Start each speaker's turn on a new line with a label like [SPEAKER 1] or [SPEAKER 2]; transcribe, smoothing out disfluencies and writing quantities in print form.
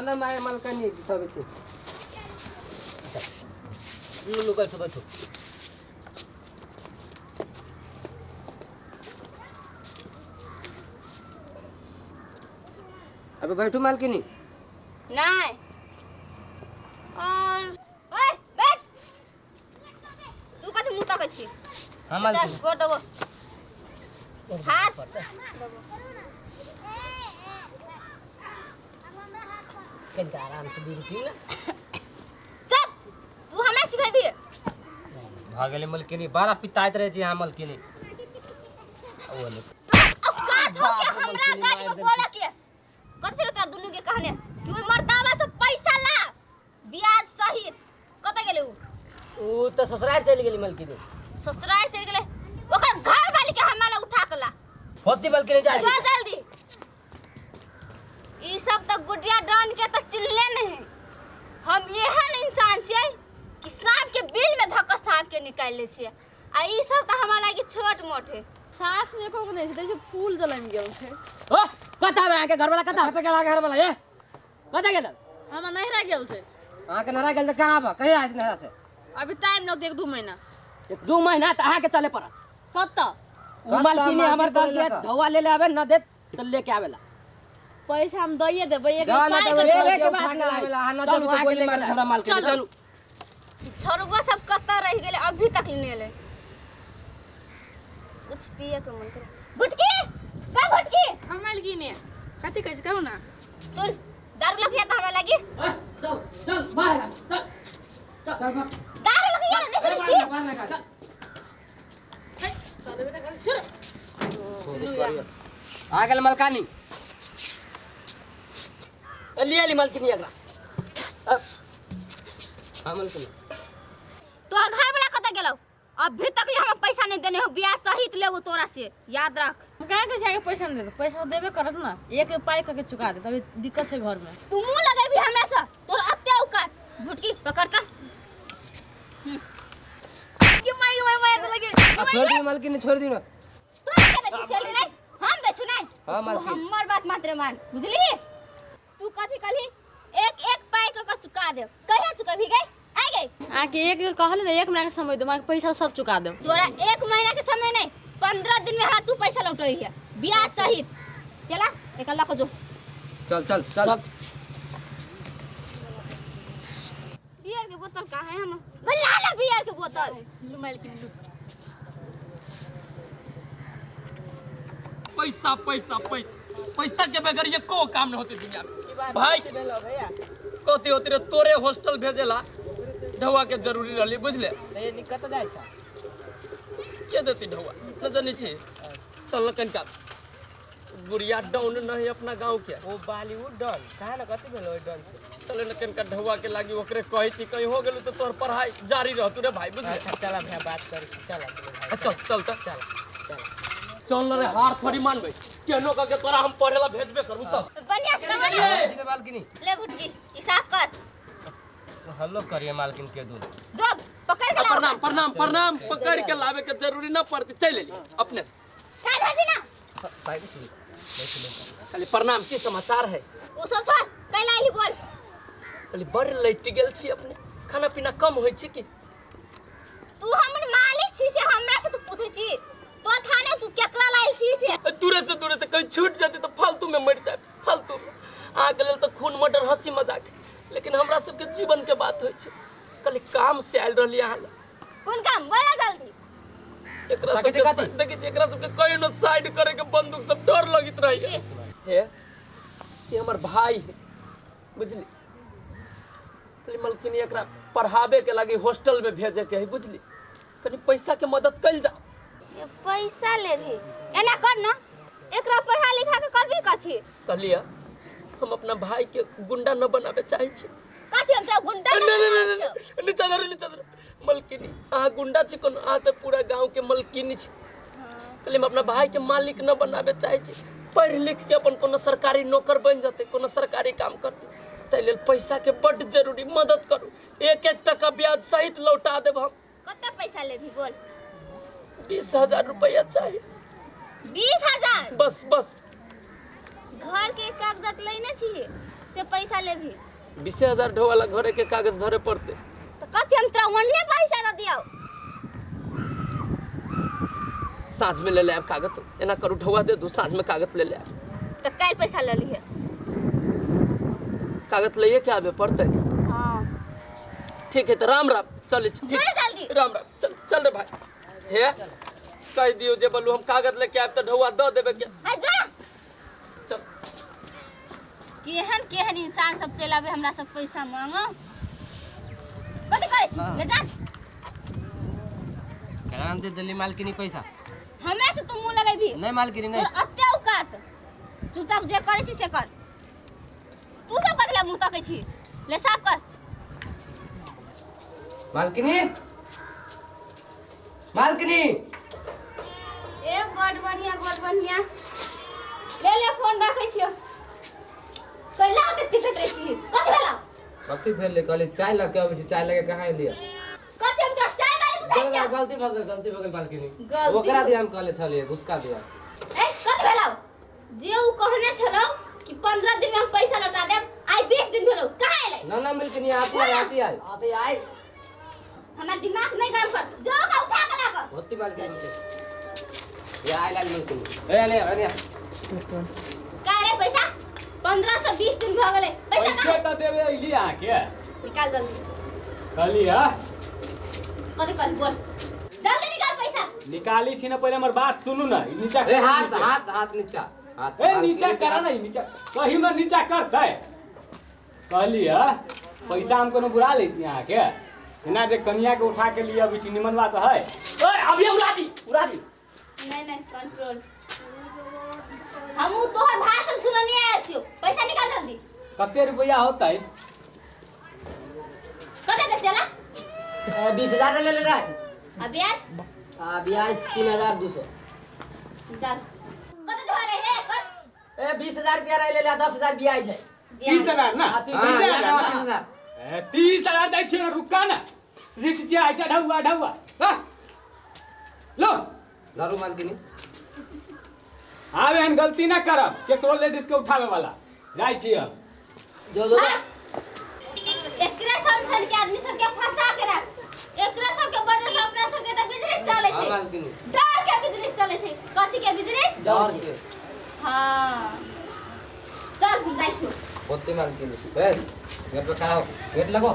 [SPEAKER 1] ना माय मालकानी सब छे लोग बैठो बैठो अबे बैठो मालकिनी
[SPEAKER 2] नहीं और ओए बैठ तू कथि मुता के छी
[SPEAKER 1] हां मालकिनी
[SPEAKER 2] गोर देबो हाथ
[SPEAKER 1] कन आराम से बीड़ी पी ना
[SPEAKER 2] चुप तू हमरा सिखाबी
[SPEAKER 1] भागले मालकिनी बारा पिताइत रहे छी हां मालकिनी ओले
[SPEAKER 2] औकात हो के हमरा गाड़ी में बोला के कथि रे तोरा दुनु के कहने कि ओइ मर्दावा से पैसा ला ब्याज सहित कत गेले
[SPEAKER 1] ऊ त ससुराल चली गेली मालकिनी
[SPEAKER 2] ससुराल चल गेले ओकर घर वाली के हमरा उठा के ला
[SPEAKER 1] होती मालकिनी जा
[SPEAKER 2] जल्दी ई सब तो गुडिया डान के तो चिल्ले नहीं हम एहन इंसान छियै कि सांप के बिल में धक्का सांप के निकाल ले छियै आ ई सब तो हमरा लागी छोट मोट है
[SPEAKER 3] सास ने को नहीं से फूल जलन गेल छे
[SPEAKER 1] ओ कता में आके घर वाला कता गेला घर वाला ए कता गेल
[SPEAKER 3] हम नहरा गेल छे
[SPEAKER 1] आके नहरा गेल त कहां बा कहिया आज नहरा से
[SPEAKER 3] अभी टाइम न देख 2 महीना
[SPEAKER 1] 2 महीना त आके चले पड़ा
[SPEAKER 3] कत
[SPEAKER 1] उ मालकिनी हमर कल के ढौवा ले ले आवे न दे त लेके आवेला
[SPEAKER 3] पैसा हम दइए देबै एक
[SPEAKER 1] पाई
[SPEAKER 3] पाई
[SPEAKER 1] के बात ना आवेला हां न चल गोली मार हमरा मालकिनी चलू
[SPEAKER 2] छोरुआ सब कत रह गेले अभी तक नहीं ले कुछ पिए के मन करे गुटकी का गुटकी
[SPEAKER 3] हम मालकी ने कथि कहै छै कहू ना
[SPEAKER 2] सुन दारू लगिया त हमरा लागी
[SPEAKER 1] चल चल बाहर चल चल
[SPEAKER 2] दारू लगिया नहीं सुन छी
[SPEAKER 1] बाहर ना कर
[SPEAKER 3] चल बेटा कर शुरू
[SPEAKER 1] आ गेल मालकानी लियाली मालकिनी एकरा हां मालकिनी
[SPEAKER 2] तोर घर वाला कत गेलौ अभी तक हम पैसा नहीं देने हो ब्याज सहित लेबो तोरा से याद रख
[SPEAKER 3] काहे के जाके पैसा नहीं दे पैसा देबे करत ना एक पाई करके चुका दे तभी दिक्कत छै घर में
[SPEAKER 2] तू मुंह लगेबी हमरा से तोर अत्ते औकात भुटकी पकड़ता ये मार लगे
[SPEAKER 1] छोड़ दी मालकिनी छोड़ दी ना
[SPEAKER 2] तू के दे सैलरी नहीं हम दे सुनाई
[SPEAKER 1] हां मालकिनी
[SPEAKER 2] हमर बात मात्र मान बुझली तू कथि कहली एक एक पाई के चुका दे कहिया चुकाबी गई आ गई
[SPEAKER 3] आके एक कहले ना 1 महीना के समय दे माके पैसा सब चुका दे
[SPEAKER 2] तोरा 1 महीना के समय नहीं 15 दिन में हां तू पैसा लौटई है ब्याज सहित चला एक लाख जो
[SPEAKER 1] चल चल चल
[SPEAKER 2] बियर के बोतल कहां है हम भला ना बियर के बोतल
[SPEAKER 3] मालकिन
[SPEAKER 4] पैसा पैसा पैसा पैसा के बगैर ये को काम न होते दुनिया में भाई कहते होते रे तोरे हॉस्टल भेजेला ढौआ के जरूरी रहली बुझले
[SPEAKER 1] ए निकत जाय छ
[SPEAKER 4] के देती ढौआ न जानी छी चल न कनका गुड़िया डाउन नहीं अपना गांव के
[SPEAKER 1] ओ बॉलीवुड डन कहां न कथि भेल ओइ डन से
[SPEAKER 4] चल न कनका ढौआ के लागी ओकरे कहै छी कहीं हो गेल तो तोर पढ़ाई जारी रहतु रे भाई बुझले
[SPEAKER 1] अच्छा चला भैया बात कर चल
[SPEAKER 4] चल चल त
[SPEAKER 1] चल चल
[SPEAKER 4] चल रे हार थोड़ी मानबे केनो का के तोरा हम पढ़ेला भेजबे करू चल
[SPEAKER 2] बढ़िया से कमा
[SPEAKER 1] के मालकिनी
[SPEAKER 2] ले भुटकी हिसाब कर
[SPEAKER 1] हेलो करिए मालकिन के दूर
[SPEAKER 2] जो पकड़ के लाओ
[SPEAKER 4] प्रणाम प्रणाम प्रणाम पकड़ के लावे के जरूरी न पड़ती चल ले अपने से
[SPEAKER 2] साइड हटी ना
[SPEAKER 4] साइड से खाली प्रणाम की समाचार है
[SPEAKER 2] वो सब छोड़ कैला ही बोल
[SPEAKER 4] खाली बड़ लेट गेल छी अपने खाना पीना कम होई छी कि
[SPEAKER 2] तू हमर मालिक छी से हमरा से तू पूछे छी तो थाने तू केकरा लाइल छी से
[SPEAKER 4] दूरे से कहीं छूट जाती तो फालतू में मर जाए फालतू में आ गेल तो खून मर्डर हंसी मजाक लेकिन हमरा सबके जीवन के बात होय छै खाली काम से आइल रहली अहाँ
[SPEAKER 2] कौन काम बोला जल्दी
[SPEAKER 4] एकरा सबके देखि छी एकरा सबके कोई न साइड करे के बंदूक सब डर लगित रही है ये हमर भाई है बुझली खाली मलकिनी एकरा पढ़ावे के लागी हॉस्टल में भेजे के है बुझली तनी पैसा के मदद कइल जा
[SPEAKER 2] ये पैसा ले भी एना कर ना एकरा पढ़ा लिखा के करबी कथि
[SPEAKER 4] कहलिया हम अपना भाई के गुंडा न बनावे चाहे छी
[SPEAKER 2] कथि हम सब गुंडा
[SPEAKER 4] नहीं नीचा धर मलकिनी आ गुंडा छी कोन आ त पूरा गांव के मलकिनी छी कहले हम अपना भाई के मालिक न बनावे चाहे छी पढ़ लिख के अपन कोनो सरकारी नौकर बन जाते कोनो सरकारी काम करते तै लेल पैसा के बड़ जरूरी मदद करू 1-1 टका ब्याज सहित लौटा देब हम
[SPEAKER 2] कते पैसा ले भी बोल
[SPEAKER 4] 20,000 रुपया चाहिए
[SPEAKER 2] 20,000
[SPEAKER 4] बस
[SPEAKER 2] घर के कागजात लेने छी से पैसा लेबी
[SPEAKER 4] 20,000 ढोवाला घरे के कागज धरे पड़ते।
[SPEAKER 2] तो कथी हम तोरा ओन्ने पैसा दे दियो।
[SPEAKER 4] साँझ में ले ले आब कागज, एना करू ढोवा दे दू, साँझ में कागज ले ले आब।
[SPEAKER 2] तो काल पैसा ले लिए।
[SPEAKER 4] कागज ले के आबे पड़ते।
[SPEAKER 2] हाँ
[SPEAKER 4] ठीक है तो राम राम चल
[SPEAKER 2] चलो जल्दी।
[SPEAKER 4] राम राम चल चल रे भाई हे कह दियो जे बोलू हम कागज लेके आब तो ढोवा दे देबे के।
[SPEAKER 2] आ जा
[SPEAKER 4] चल
[SPEAKER 2] केहन केहन इंसान सब चल आवे हमरा सब पैसा मांगो। कथी करे छी ले जा।
[SPEAKER 1] कराम दे दिल्ली मालकिनी पैसा
[SPEAKER 2] हमरा से तू मुंह लगेबी
[SPEAKER 1] नहीं मालकिनी नहीं।
[SPEAKER 2] और अत्ते औकात चुपचाप जे करे छी से कर। तू सब कथला मुंह तकै छी ले साफ कर।
[SPEAKER 1] मालकिनी मालकिनी
[SPEAKER 2] ए बड़ बढ़िया ले ले फोन रखै छियो। कैला के चिकट रही छी कथी भेला।
[SPEAKER 1] कथी भेल ले कहले चाय लग के आबै छी, चाय लगे कहां लिया।
[SPEAKER 2] कथी हम तोरा चाय वाली बुझाइ छियो।
[SPEAKER 1] गलती भऽ गेल मालकिनी।
[SPEAKER 2] गलती
[SPEAKER 1] ओकरा दिया हम कहले छलिए घुसका दिया।
[SPEAKER 2] ए कथी भेला जे उ कहने छलो कि 15 दिन में हम पैसा लौटा देब, आई 20 दिन भेलो कहां एले।
[SPEAKER 1] ना मालकिनी आती आई
[SPEAKER 2] हमार दिमाग नहीं गरम कर। जाओ ना उठा के लाग।
[SPEAKER 1] होती मालकिनी ये आई लाल मालकिनी ए ले
[SPEAKER 2] का रे पैसा 15 से 20 दिन भ गेले। पैसा
[SPEAKER 5] तो देवे अइली आ के
[SPEAKER 2] निकाल जल्दी।
[SPEAKER 5] कहली है
[SPEAKER 2] कथी कर बोल जल्दी निकाल पैसा।
[SPEAKER 5] निकाली छी ना, पहले हमर बात सुनू ना। ई नीचा
[SPEAKER 1] ए हाथ नीचा हाथ
[SPEAKER 5] ए नीचा करा ना, ई नीचा कहीं ना नीचा करते। कहली है पैसा हम कोनो बुरा लेती यहाँ के ना, जे कनिया के उठा के लिए अभी निमन बात है। ओए अभी उड़ा दी
[SPEAKER 2] नहीं कंट्रोल। हम तोहर भाषण सुनने आए छियो। पैसा निकाल जल्दी।
[SPEAKER 5] कते रुपया होता है।
[SPEAKER 2] कते दे चला
[SPEAKER 1] 20,000 ले रहा है।
[SPEAKER 2] आ ब्याज
[SPEAKER 1] ब्याज 3,200।
[SPEAKER 2] निकाल। कते ढोआ रहे रे कर।
[SPEAKER 1] ए 20,000 रुपया ले ले 10,000 ब्याज है।
[SPEAKER 5] 30,000 ना,
[SPEAKER 1] 30,000
[SPEAKER 5] 30,000 दै छियै ना, रुका ना रिक्स जे आइ छै ढौआ लो
[SPEAKER 1] दारू मालकिनी
[SPEAKER 5] आब एहन गलती ना करब केकरो लेडीज के उठावे वाला। जाइ छी हम
[SPEAKER 1] जो
[SPEAKER 2] एकरे सन के आदमी सब के फंसा के रख। एकरे सब के वजह से अपना सब के त बिजनेस चले छै।
[SPEAKER 1] मालकिनी
[SPEAKER 2] डर के बिजनेस चले छै। कथी के बिजनेस
[SPEAKER 1] डर के
[SPEAKER 2] हां चल हम जाइ छी।
[SPEAKER 1] होती मालकिनी ए गेट पे खड़ा हो, गेट लगो।